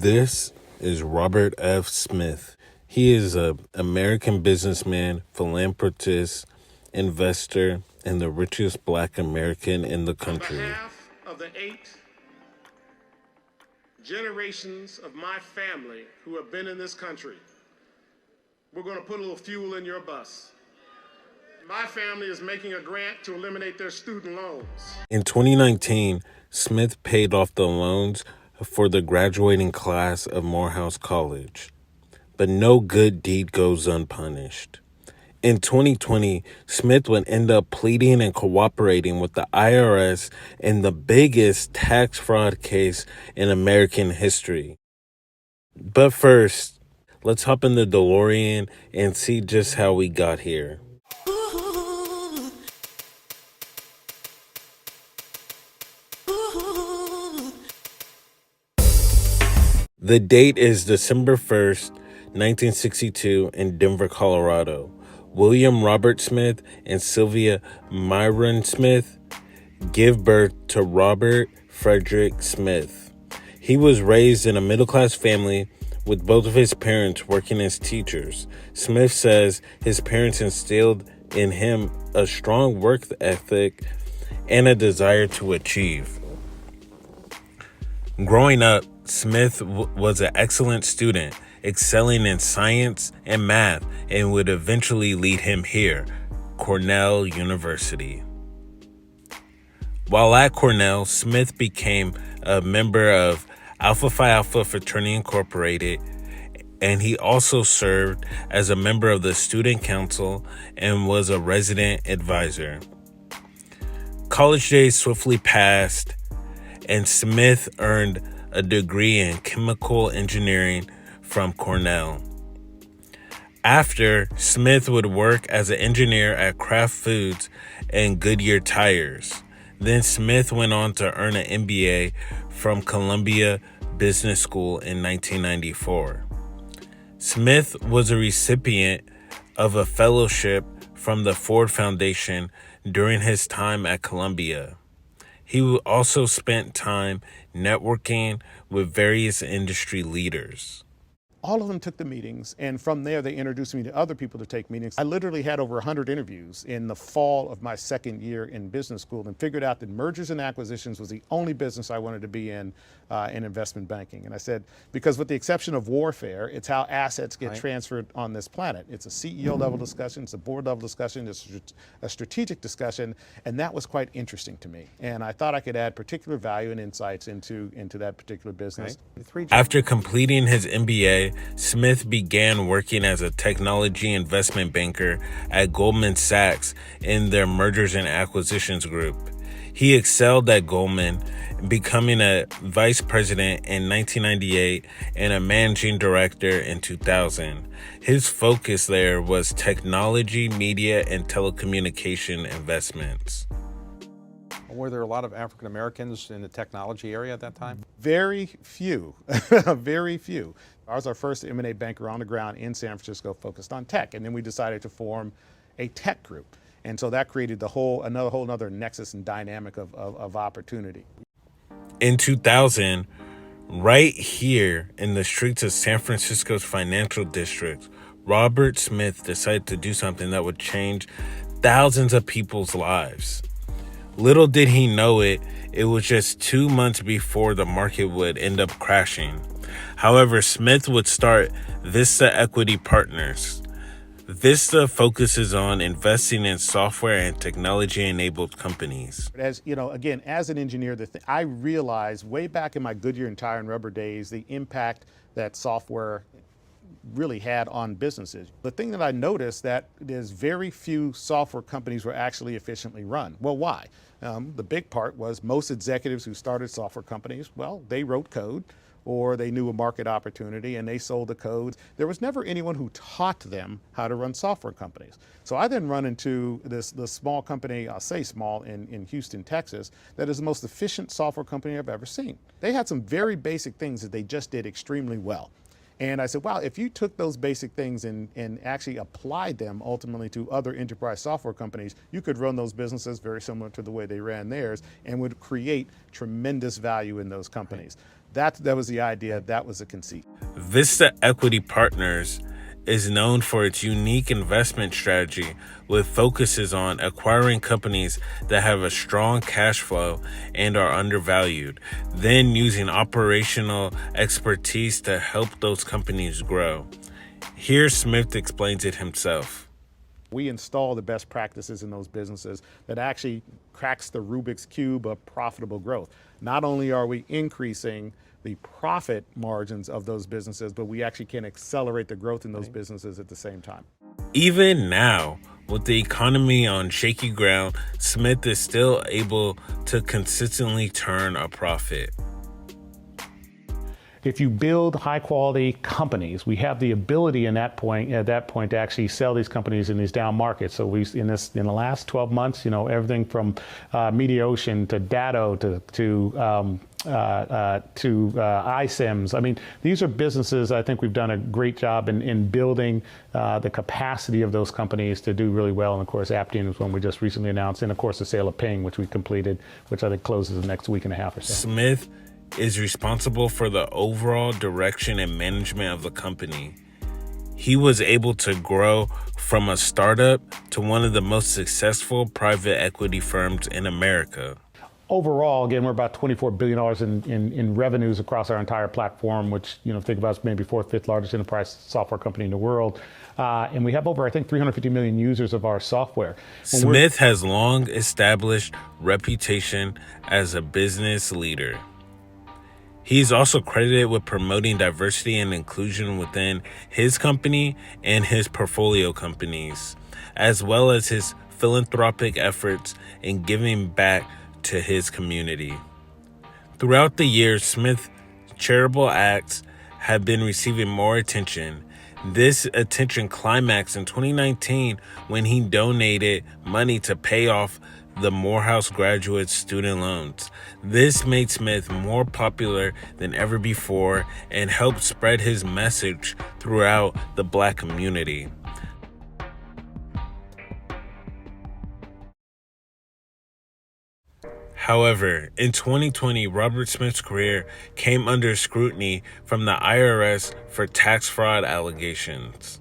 This is Robert F. Smith. He is an American businessman, philanthropist, investor, and the richest Black American in the country. On behalf of the 8 generations of my family who have been in this country, we're going to put a little fuel in your bus. My family is making a grant to eliminate their student loans. In 2019, Smith paid off the loans for the graduating class of Morehouse College. But no good deed goes unpunished. In 2020, Smith would end up pleading and cooperating with the IRS in the biggest tax fraud case in American history. But first, let's hop in the DeLorean and see just how we got here. The date is December 1st, 1962 in Denver, Colorado. William Robert Smith and Sylvia Myron Smith give birth to Robert Frederick Smith. He was raised in a middle-class family with both of his parents working as teachers. Smith says his parents instilled in him a strong work ethic and a desire to achieve. Growing up, Smith was an excellent student, excelling in science and math, and would eventually lead him here, Cornell University. While at Cornell, Smith became a member of Alpha Phi Alpha Fraternity Incorporated, and he also served as a member of the Student Council and was a resident advisor. College days swiftly passed, and Smith earned a degree in chemical engineering from Cornell. After, Smith would work as an engineer at Kraft Foods and Goodyear Tires. Then Smith went on to earn an MBA from Columbia Business School in 1994. Smith was a recipient of a fellowship from the Ford Foundation during his time at Columbia. He also spent time networking with various industry leaders. All of them took the meetings, and from there they introduced me to other people to take meetings. I literally had over 100 interviews in the fall of my second year in business school and figured out that mergers and acquisitions was the only business I wanted to be in investment banking. And I said, because with the exception of warfare, it's how assets get transferred on this planet. It's a CEO level discussion, it's a board level discussion, it's a strategic discussion, and that was quite interesting to me. And I thought I could add particular value and insights into that particular business. After completing his MBA, Smith began working as a technology investment banker at Goldman Sachs in their mergers and acquisitions group. He excelled at Goldman, becoming a vice president in 1998 and a managing director in 2000. His focus there was technology, media, and telecommunication investments. Were there a lot of African Americans in the technology area at that time? Very few, very few. I was our first M&A banker on the ground in San Francisco focused on tech, and then we decided to form a tech group. And so that created another nexus and dynamic of opportunity. In 2000, right here in the streets of San Francisco's financial district, Robert Smith decided to do something that would change thousands of people's lives. Little did he know it was just 2 months before the market would end up crashing. However, Smith would start Vista Equity Partners. Vista focuses on investing in software and technology-enabled companies. As you know, again, as an engineer, I realized way back in my Goodyear and Tire and Rubber days, the impact that software really had on businesses. The thing that I noticed that there's very few software companies were actually efficiently run. Well, why? The big part was most executives who started software companies, well, they wrote code or they knew a market opportunity and they sold the code. There was never anyone who taught them how to run software companies. So I then run into this small company, I'll say small, in Houston, Texas, that is the most efficient software company I've ever seen. They had some very basic things that they just did extremely well. And I said, wow, if you took those basic things and actually applied them ultimately to other enterprise software companies, you could run those businesses very similar to the way they ran theirs and would create tremendous value in those companies. That was the idea. That was the conceit. Vista Equity Partners is known for its unique investment strategy with focuses on acquiring companies that have a strong cash flow and are undervalued, then using operational expertise to help those companies grow. Here, Smith explains it himself. We install the best practices in those businesses that actually cracks the Rubik's Cube of profitable growth. Not only are we increasing the profit margins of those businesses, but we actually can accelerate the growth in those businesses at the same time. Even now, with the economy on shaky ground, Smith is still able to consistently turn a profit. If you build high quality companies, we have the ability at that point to actually sell these companies in these down markets. So in the last 12 months, everything from Mediaocean to Datto to iSIMS. I mean, these are businesses I think we've done a great job in building the capacity of those companies to do really well. And of course, Aptian is one we just recently announced. And of course, the sale of Ping, which we completed, which I think closes the next week and a half or so. Smith is responsible for the overall direction and management of the company. He was able to grow from a startup to one of the most successful private equity firms in America. Overall, again, we're about $24 billion in revenues across our entire platform, which, think about as maybe fourth, fifth largest enterprise software company in the world. And we have over, I think, 350 million users of our software. Smith has long established reputation as a business leader. He's also credited with promoting diversity and inclusion within his company and his portfolio companies, as well as his philanthropic efforts in giving back to his community. Throughout the years, Smith's charitable acts have been receiving more attention. This attention climaxed in 2019 when he donated money to pay off the Morehouse graduate student loans. This made Smith more popular than ever before and helped spread his message throughout the Black community. However, in 2020, Robert Smith's career came under scrutiny from the IRS for tax fraud allegations.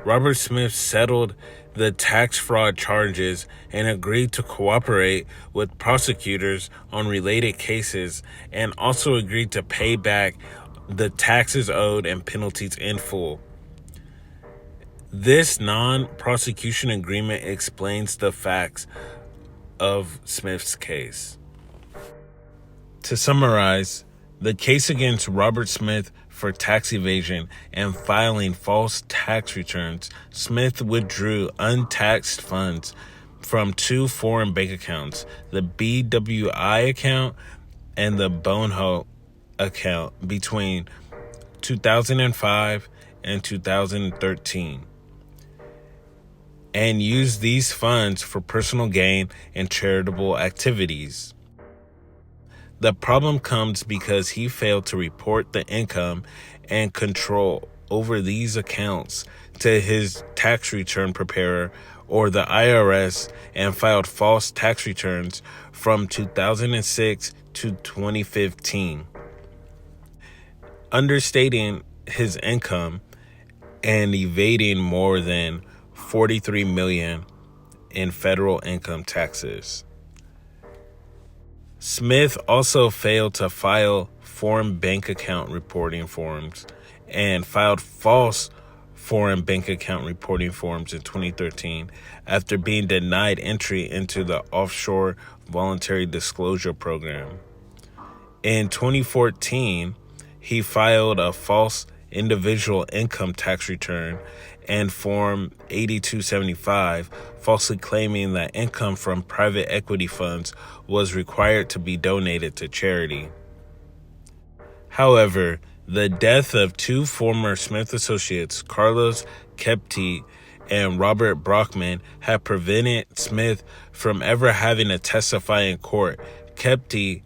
Robert Smith settled the tax fraud charges and agreed to cooperate with prosecutors on related cases, and also agreed to pay back the taxes owed and penalties in full. This non-prosecution agreement explains the facts of Smith's case. To summarize, the case against Robert Smith for tax evasion and filing false tax returns, Smith withdrew untaxed funds from two foreign bank accounts, the BWI account and the Boneho account, between 2005 and 2013, and used these funds for personal gain and charitable activities. The problem comes because he failed to report the income and control over these accounts to his tax return preparer or the IRS, and filed false tax returns from 2006 to 2015, understating his income and evading more than $43 million in federal income taxes. Smith also failed to file foreign bank account reporting forms and filed false foreign bank account reporting forms in 2013 after being denied entry into the offshore voluntary disclosure program. In 2014, he filed a false individual income tax return and Form 8275, falsely claiming that income from private equity funds was required to be donated to charity. However, the death of two former Smith associates, Carlos Kepti and Robert Brockman, had prevented Smith from ever having to testify in court. Kepti,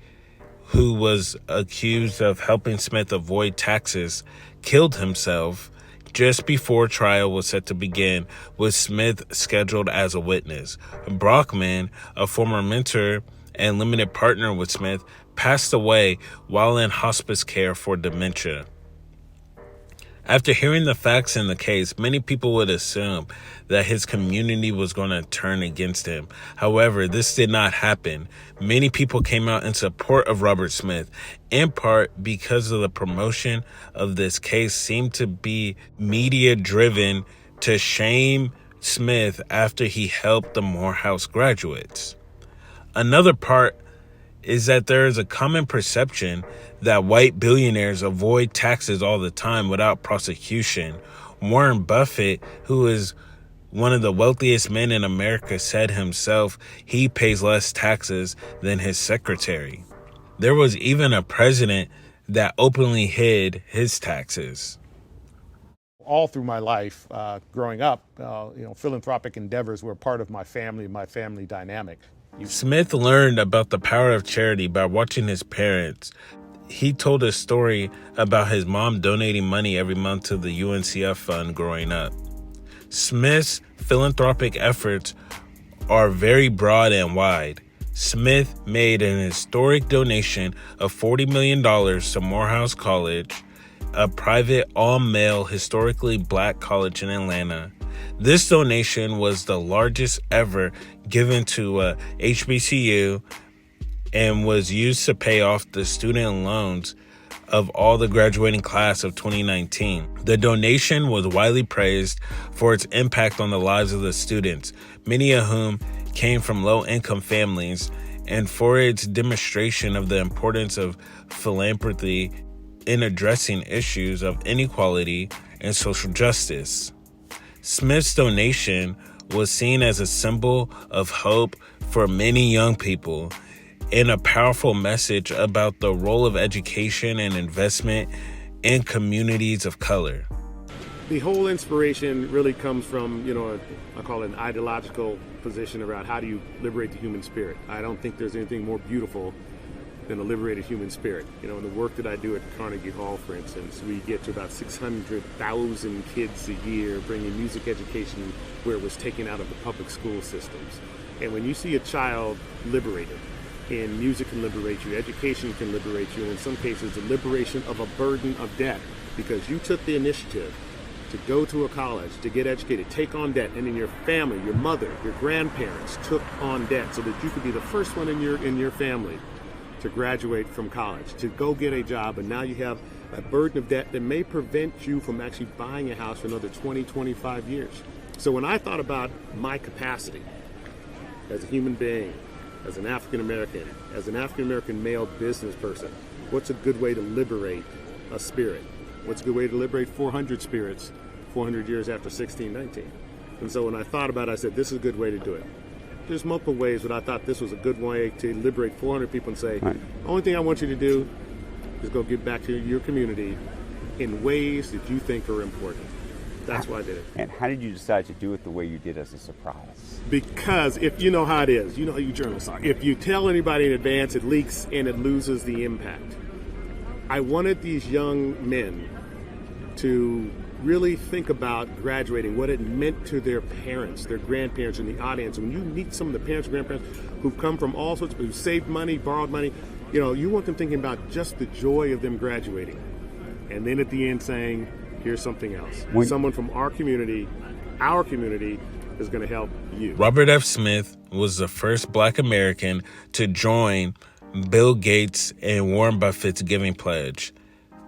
who was accused of helping Smith avoid taxes, killed himself just before trial was set to begin, with Smith scheduled as a witness. Brockman, a former mentor and limited partner with Smith, passed away while in hospice care for dementia. After hearing the facts in the case, many people would assume that his community was going to turn against him. However, this did not happen. Many people came out in support of Robert Smith, in part because of the promotion of this case seemed to be media-driven to shame Smith after he helped the Morehouse graduates. Another part is that there is a common perception that white billionaires avoid taxes all the time without prosecution. Warren Buffett, who is one of the wealthiest men in America, said himself he pays less taxes than his secretary. There was even a president that openly hid his taxes. All through my life, growing up, philanthropic endeavors were part of my family dynamic. Smith learned about the power of charity by watching his parents. He told a story about his mom donating money every month to the UNCF fund growing up. Smith's philanthropic efforts are very broad and wide. Smith made an historic donation of $40 million to Morehouse College, a private all-male historically black college in Atlanta. This donation was the largest ever given to HBCU and was used to pay off the student loans of all the graduating class of 2019. The donation was widely praised for its impact on the lives of the students, many of whom came from low-income families, and for its demonstration of the importance of philanthropy in addressing issues of inequality and social justice. Smith's donation was seen as a symbol of hope for many young people and a powerful message about the role of education and investment in communities of color. The whole inspiration really comes from, I call it an ideological position around how do you liberate the human spirit. I don't think there's anything more beautiful than a liberated human spirit. In the work that I do at Carnegie Hall, for instance, we get to about 600,000 kids a year bringing music education where it was taken out of the public school systems. And when you see a child liberated, and music can liberate you, education can liberate you, and in some cases the liberation of a burden of debt, because you took the initiative to go to a college, to get educated, take on debt, and then your family, your mother, your grandparents took on debt so that you could be the first one in your family to graduate from college, to go get a job, and now you have a burden of debt that may prevent you from actually buying a house for another 20, 25 years. So when I thought about my capacity as a human being, as an African American male business person, what's a good way to liberate a spirit? What's a good way to liberate 400 spirits 400 years after 1619? And so when I thought about it, I said, this is a good way to do it. There's multiple ways, but I thought this was a good way to liberate 400 people and say, the only thing I want you to do is go give back to your community in ways that you think are important. That's why I did it. And how did you decide to do it the way you did as a surprise? Because if you know how it is, you know how you journalists are. If you tell anybody in advance, it leaks and it loses the impact. I wanted these young men to really think about graduating, what it meant to their parents, their grandparents, and the audience. When you meet some of the parents and grandparents who've come from all sorts of, who saved money, borrowed money, you want them thinking about just the joy of them graduating. And then at the end saying, here's something else. Someone from our community is going to help you. Robert F. Smith was the first Black American to join Bill Gates and Warren Buffett's Giving Pledge.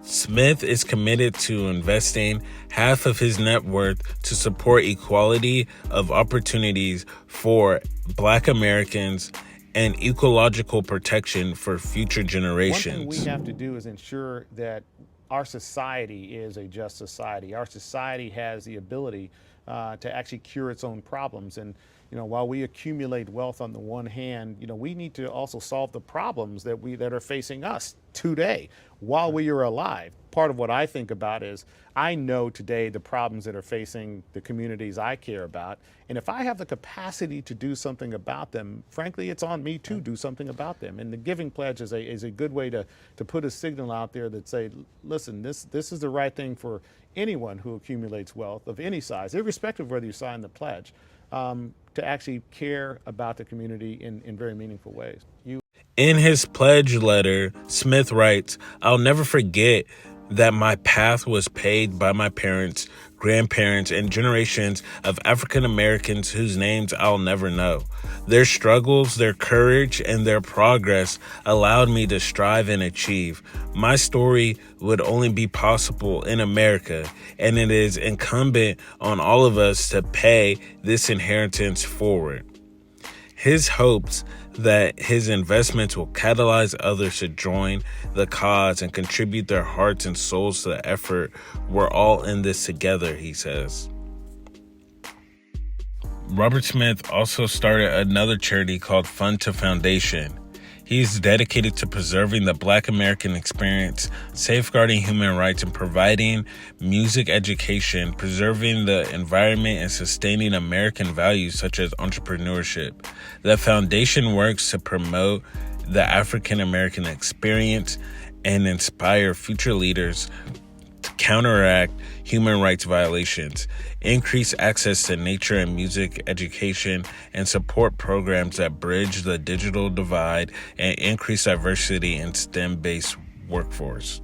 Smith is committed to investing half of his net worth to support equality of opportunities for Black Americans and ecological protection for future generations. One thing we have to do is ensure that our society is a just society. Our society has the ability to actually cure its own problems. And while we accumulate wealth on the one hand, we need to also solve the problems that are facing us today while we are alive. Part of what I think about is I know today the problems that are facing the communities I care about. And if I have the capacity to do something about them, frankly, it's on me to do something about them. And the Giving Pledge is a good way to put a signal out there that say, listen, this is the right thing for anyone who accumulates wealth of any size, irrespective of whether you sign the pledge, to actually care about the community in very meaningful ways. In his pledge letter, Smith writes, "I'll never forget that my path was paved by my parents, grandparents, and generations of African Americans whose names I'll never know. Their struggles, their courage, and their progress allowed me to strive and achieve. My story would only be possible in America, and it is incumbent on all of us to pay this inheritance forward." His hopes that his investments will catalyze others to join the cause and contribute their hearts and souls to the effort. We're all in this together, he says. Robert Smith also started another charity called Fund to Foundation. He is dedicated to preserving the Black American experience, safeguarding human rights, and providing music education, preserving the environment, and sustaining American values such as entrepreneurship. The foundation works to promote the African American experience and inspire future leaders to counteract human rights violations, increase access to nature and music education, and support programs that bridge the digital divide and increase diversity in STEM-based workforce.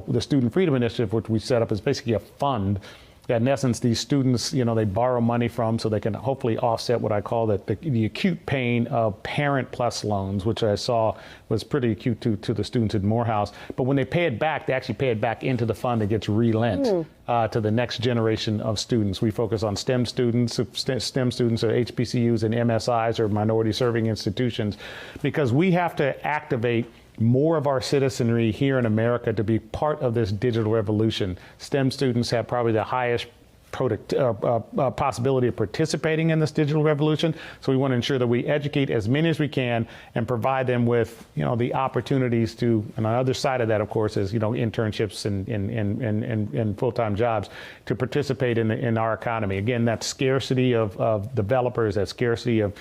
The Student Freedom Initiative, which we set up, is basically a fund that, in essence, these students, they borrow money from so they can hopefully offset what I call the acute pain of parent plus loans, which I saw was pretty acute to the students at Morehouse. But when they pay it back, they actually pay it back into the fund that gets relent to the next generation of students. We focus on STEM students or HBCUs and MSIs or minority serving institutions, because we have to activate more of our citizenry here in America to be part of this digital revolution. STEM students have probably the highest possibility of participating in this digital revolution. So we want to ensure that we educate as many as we can and provide them with, the opportunities to, and on the other side of that, of course, is, internships and full-time jobs to participate in our economy. Again, that scarcity of developers, that scarcity of,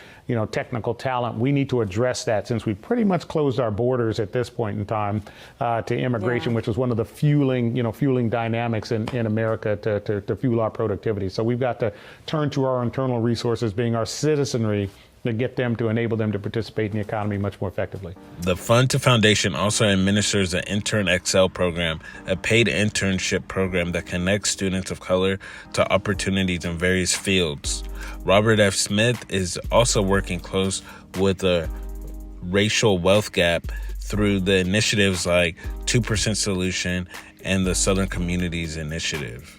technical talent. We need to address that, since we pretty much closed our borders at this point in time to immigration, which was one of the fueling dynamics in America to fuel our productivity. So we've got to turn to our internal resources, being our citizenry, to get them to enable them to participate in the economy much more effectively. The Fund to Foundation also administers the Intern Excel program, a paid internship program that connects students of color to opportunities in various fields. Robert F. Smith is also working close with the racial wealth gap through the initiatives like 2% Solution and the Southern Communities Initiative.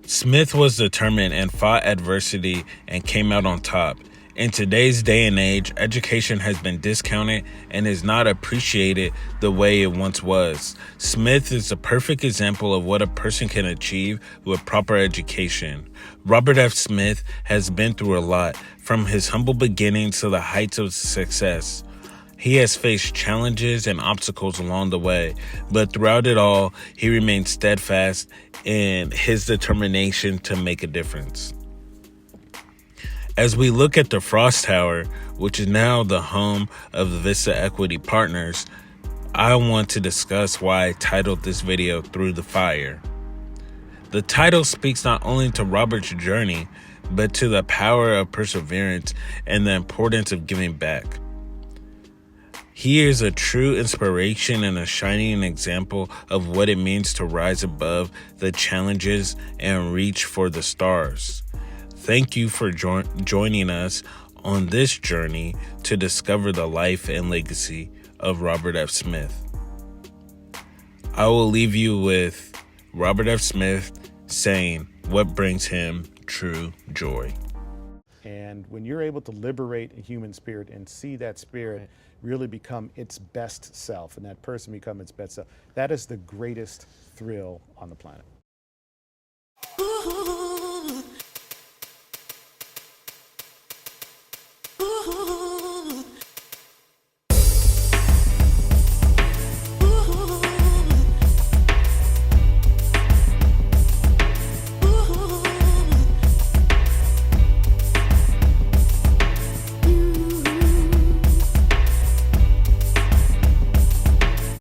Smith was determined and fought adversity and came out on top. In today's day and age, education has been discounted and is not appreciated the way it once was. Smith is a perfect example of what a person can achieve with proper education. Robert F. Smith has been through a lot, from his humble beginnings to the heights of success. He has faced challenges and obstacles along the way, but throughout it all, he remained steadfast in his determination to make a difference. As we look at the Frost Tower, which is now the home of the Vista Equity Partners, I want to discuss why I titled this video Through the Fire. The title speaks not only to Robert's journey, but to the power of perseverance and the importance of giving back. He is a true inspiration and a shining example of what it means to rise above the challenges and reach for the stars. Thank you for joining us on this journey to discover the life and legacy of Robert F. Smith. I will leave you with Robert F. Smith saying what brings him true joy. And when you're able to liberate a human spirit and see that spirit really become its best self, and that person become its best self, that is the greatest thrill on the planet. Ooh.